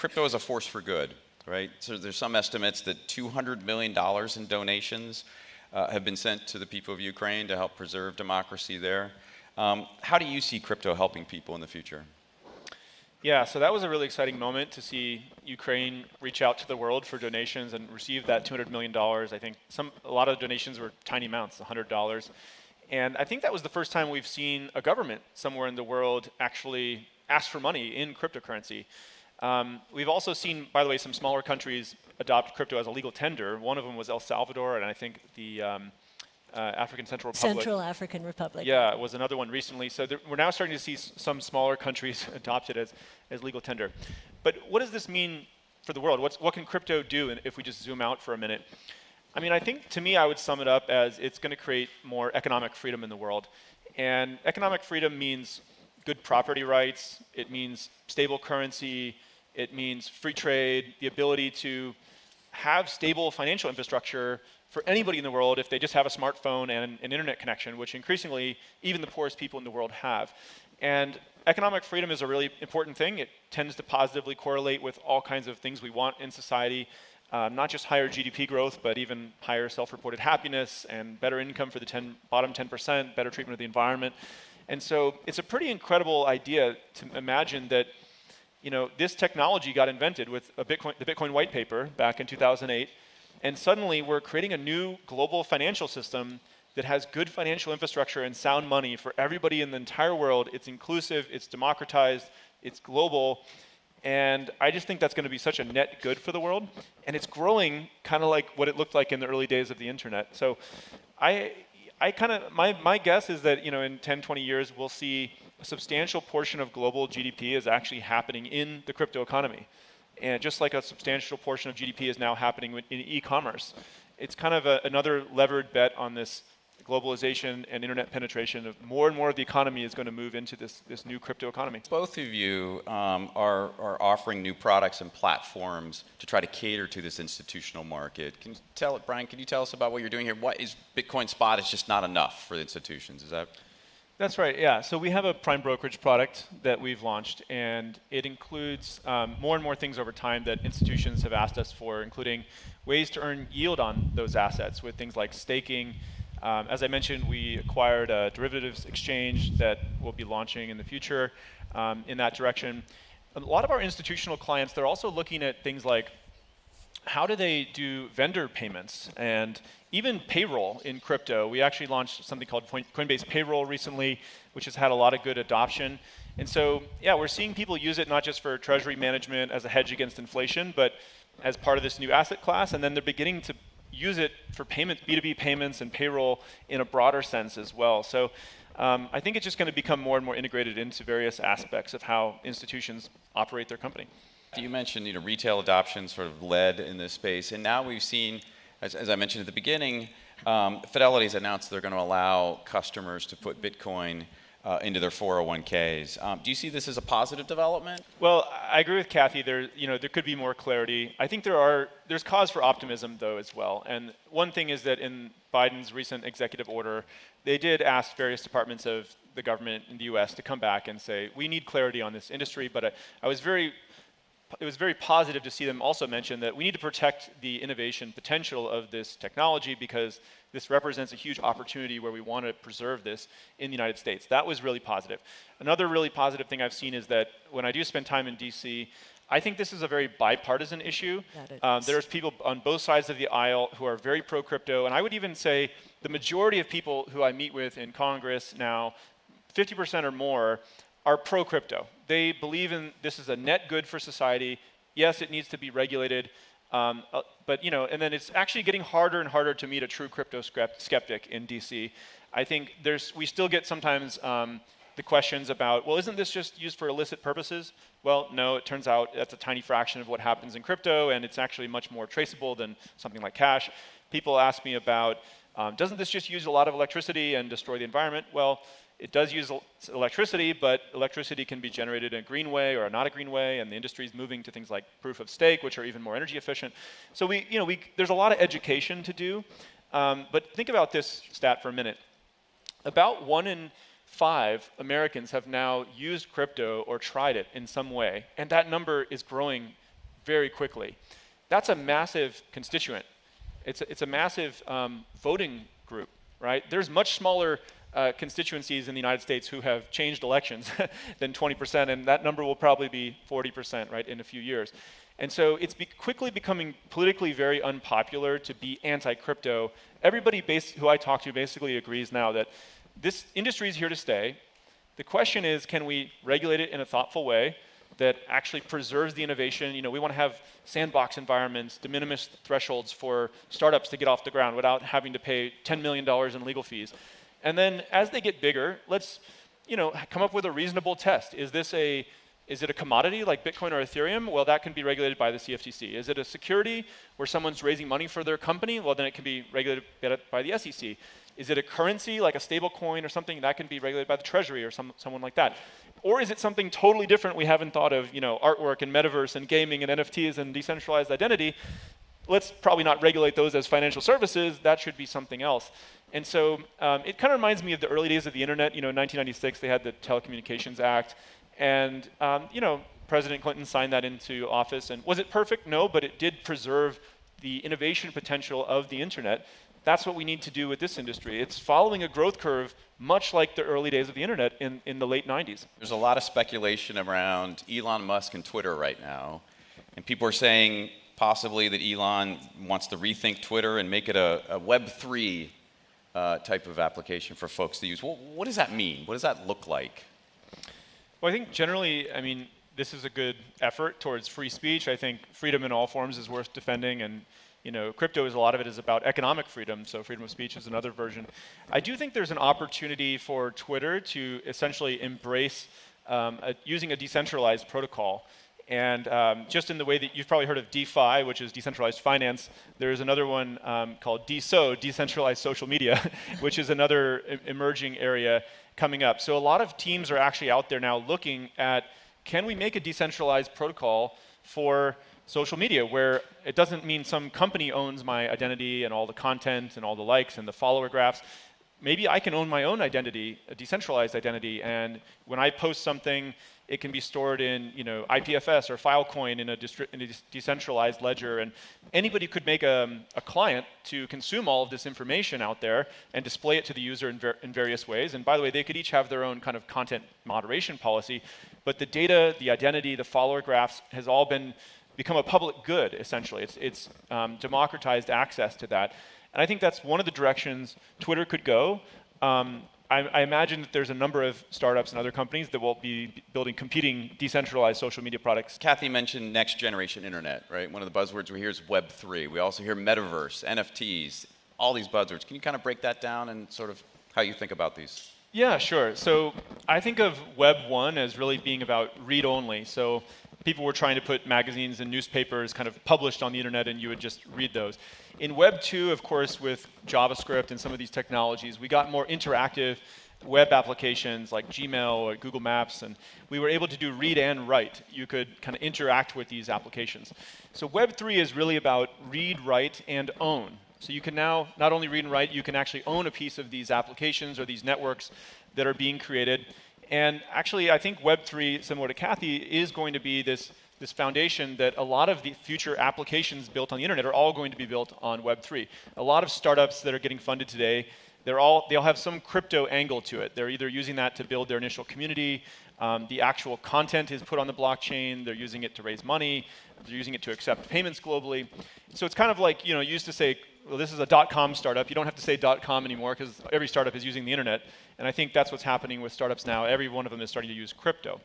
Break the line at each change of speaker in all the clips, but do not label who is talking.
crypto is a force for good, right? So there's some estimates that $200 million in donations have been sent to the people of Ukraine to help preserve democracy there. How do you see crypto helping people in the future?
Yeah, so that was a really exciting moment to see Ukraine reach out to the world for donations and receive that $200 million. I think a lot of the donations were tiny amounts, $100. And I think that was the first time we've seen a government somewhere in the world actually ask for money in cryptocurrency. We've also seen, by the way, some smaller countries adopt crypto as a legal tender. One of them was El Salvador, and I think the African Central Republic.
Central African Republic.
Yeah, it was another one recently. So we're now starting to see some smaller countries adopt it as legal tender. But what does this mean for the world? What can crypto do if we just zoom out for a minute? I mean, I think, to me, I would sum it up as it's going to create more economic freedom in the world. And economic freedom means good property rights. It means stable currency. It means free trade, the ability to have stable financial infrastructure for anybody in the world if they just have a smartphone and an internet connection, which increasingly even the poorest people in the world have. And economic freedom is a really important thing. It tends to positively correlate with all kinds of things we want in society. Not just higher GDP growth, but even higher self-reported happiness and better income for the bottom 10%, better treatment of the environment. And so it's a pretty incredible idea to imagine that this technology got invented with the Bitcoin white paper back in 2008, and suddenly we're creating a new global financial system that has good financial infrastructure and sound money for everybody in the entire world. It's inclusive, it's democratized, it's global. And I just think that's going to be such a net good for the world. And it's growing kind of like what it looked like in the early days of the internet. So my guess is that in 10, 20 years, we'll see a substantial portion of global GDP is actually happening in the crypto economy. And just like a substantial portion of GDP is now happening in e-commerce. It's kind of another levered bet on this globalization and internet penetration of more and more of the economy is going to move into this new crypto economy.
Both of you are offering new products and platforms to try to cater to this institutional market. Brian, can you tell us about what you're doing here? What is Bitcoin Spot is just not enough for the institutions, is that?
That's right, yeah. So we have a prime brokerage product that we've launched, and it includes more and more things over time that institutions have asked us for, including ways to earn yield on those assets with things like staking. As I mentioned, we acquired a derivatives exchange that we'll be launching in the future in that direction. A lot of our institutional clients, they're also looking at things like how do they do vendor payments and even payroll in crypto. We actually launched something called Coinbase Payroll recently, which has had a lot of good adoption. And so, yeah, we're seeing people use it not just for treasury management as a hedge against inflation, but as part of this new asset class, and then they're beginning to use it for B2B payments and payroll in a broader sense as well. So I think it's just going to become more and more integrated into various aspects of how institutions operate their company.
You mentioned retail adoption sort of led in this space, and now we've seen, as I mentioned at the beginning, Fidelity has announced they're going to allow customers to put Bitcoin into their 401ks. Do you see this as a positive development?
Well, I agree with Cathie. There could be more clarity. I think there's cause for optimism though as well. And one thing is that in Biden's recent executive order, they did ask various departments of the government in the U.S. to come back and say we need clarity on this industry. But it was very positive to see them also mention that we need to protect the innovation potential of this technology because this represents a huge opportunity where we want to preserve this in the United States. That was really positive. Another really positive thing I've seen is that when I do spend time in DC, I think this is a very bipartisan issue. There's people on both sides of the aisle who are very pro-crypto, and I would even say the majority of people who I meet with in Congress now, 50% or more, are pro-crypto. They believe in this is a net good for society. Yes, it needs to be regulated, but and then it's actually getting harder and harder to meet a true crypto skeptic in DC. I think we still get sometimes the questions about, well, isn't this just used for illicit purposes? Well, no, it turns out that's a tiny fraction of what happens in crypto, and it's actually much more traceable than something like cash. People ask me about, doesn't this just use a lot of electricity and destroy the environment? Well, it does use electricity, but electricity can be generated in a green way or not a green way, and the industry is moving to things like proof of stake, which are even more energy efficient. So there's a lot of education to do, but think about this stat for a minute. About 1 in 5 Americans have now used crypto or tried it in some way, and that number is growing very quickly. That's a massive constituent. It's a massive voting group, right? There's much smaller constituencies in the United States who have changed elections than 20%, and that number will probably be 40%, right, in a few years. And so it's quickly becoming politically very unpopular to be anti-crypto. Everybody who I talk to basically agrees now that this industry is here to stay. The question is, can we regulate it in a thoughtful way that actually preserves the innovation? You know, we want to have sandbox environments, de minimis thresholds for startups to get off the ground without having to pay $10 million in legal fees. And then as they get bigger, let's, you know, come up with a reasonable test. Is it a commodity like Bitcoin or Ethereum? Well, that can be regulated by the CFTC. Is it a security where someone's raising money for their company? Well, then it can be regulated by the SEC. Is it a currency like a stable coin or something? That can be regulated by the Treasury or someone like that. Or is it something totally different we haven't thought of, you know, artwork and metaverse and gaming and NFTs and decentralized identity? Let's probably not regulate those as financial services. That should be something else. And so it kind of reminds me of the early days of the internet. You know, in 1996, they had the Telecommunications Act. And, you know, President Clinton signed that into office. And was it perfect? No, but it did preserve the innovation potential of the internet. That's what we need to do with this industry. It's following a growth curve, much like the early days of the internet in the late 90s.
There's a lot of speculation around Elon Musk and Twitter right now. And people are saying possibly that Elon wants to rethink Twitter and make it a Web3 type of application for folks to use. Well, what does that mean? What does that look like?
Well, I think generally, I mean, this is a good effort towards free speech. I think freedom in all forms is worth defending, and you know, crypto is a lot of it is about economic freedom, so freedom of speech is another version. I do think there's an opportunity for Twitter to essentially embrace using a decentralized protocol. And just in the way that you've probably heard of DeFi, which is decentralized finance, there's another one called DSO, decentralized social media, which is another emerging area coming up. So a lot of teams are actually out there now looking at, can we make a decentralized protocol for social media where it doesn't mean some company owns my identity and all the content and all the likes and the follower graphs. Maybe I can own my own identity, a decentralized identity, and when I post something, it can be stored in, you know, IPFS or Filecoin in a decentralized ledger, and anybody could make a client to consume all of this information out there and display it to the user in various ways. And by the way, they could each have their own kind of content moderation policy, but the data, the identity, the follower graphs has all become a public good, essentially. It's democratized access to that. And I think that's one of the directions Twitter could go. I imagine that there's a number of startups and other companies that will be building competing decentralized social media products.
Cathie mentioned next generation internet, right? One of the buzzwords we hear is Web3. We also hear metaverse, NFTs, all these buzzwords. Can you kind of break that down and sort of how you think about these?
Yeah, sure. So I think of Web 1 as really being about read-only. So people were trying to put magazines and newspapers kind of published on the internet, and you would just read those. In Web 2, of course, with JavaScript and some of these technologies, we got more interactive web applications like Gmail or Google Maps, and we were able to do read and write. You could kind of interact with these applications. So Web 3 is really about read, write, and own. So you can now not only read and write, you can actually own a piece of these applications or these networks that are being created. And actually, I think Web 3, similar to Cathie, is going to be this foundation that a lot of the future applications built on the internet are all going to be built on Web 3. A lot of startups that are getting funded today, they'll have some crypto angle to it. They're either using that to build their initial community, the actual content is put on the blockchain, they're using it to raise money, they're using it to accept payments globally. So it's kind of like, you know, you used to say, well, this is a .com startup. You don't have to say .com anymore because every startup is using the internet. And I think that's what's happening with startups now. Every one of them is starting to use crypto.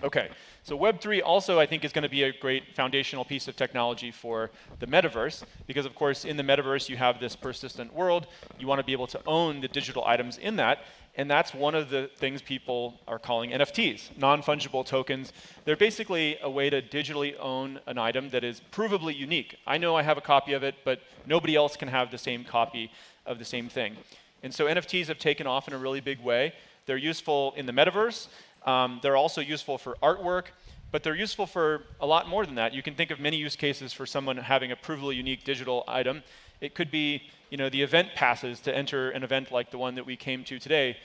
Okay, so Web3 also I think is going to be a great foundational piece of technology for the metaverse, because of course in the metaverse you have this persistent world. You want to be able to own the digital items in that, and that's one of the things people are calling NFTs, non-fungible tokens. They're basically a way to digitally own an item that is provably unique. I know I have a copy of it, but nobody else can have the same copy of the same thing. And so NFTs have taken off in a really big way. They're useful in the metaverse. They're also useful for artwork, but they're useful for a lot more than that. You can think of many use cases for someone having a provably unique digital item. It could be, you know, the event passes to enter an event like the one that we came to today.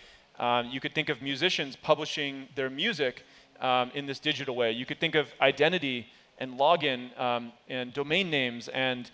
You could think of musicians publishing their music in this digital way. You could think of identity and login and domain names and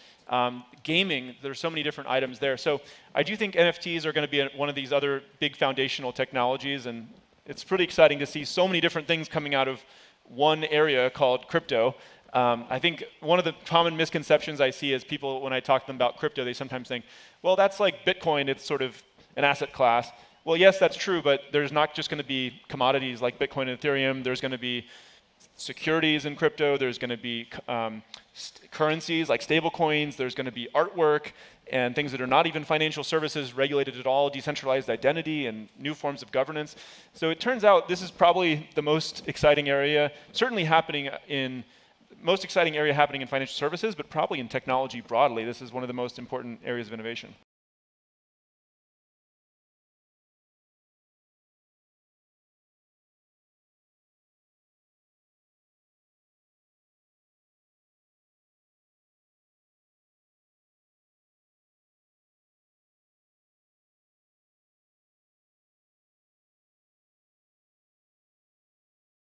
gaming. There's so many different items there. So I do think NFTs are going to be one of these other big foundational technologies, and it's pretty exciting to see so many different things coming out of one area called crypto. I think one of the common misconceptions I see is people, when I talk to them about crypto, they sometimes think, well, that's like Bitcoin, it's sort of an asset class. Well, yes, that's true, but there's not just going to be commodities like Bitcoin and Ethereum. There's going to be securities in crypto. There's going to be currencies like stable coins. There's going to be artwork and things that are not even financial services regulated at all, decentralized identity and new forms of governance. So it turns out this is probably the most exciting area, certainly most exciting area happening in financial services, but probably in technology broadly. This is one of the most important areas of innovation.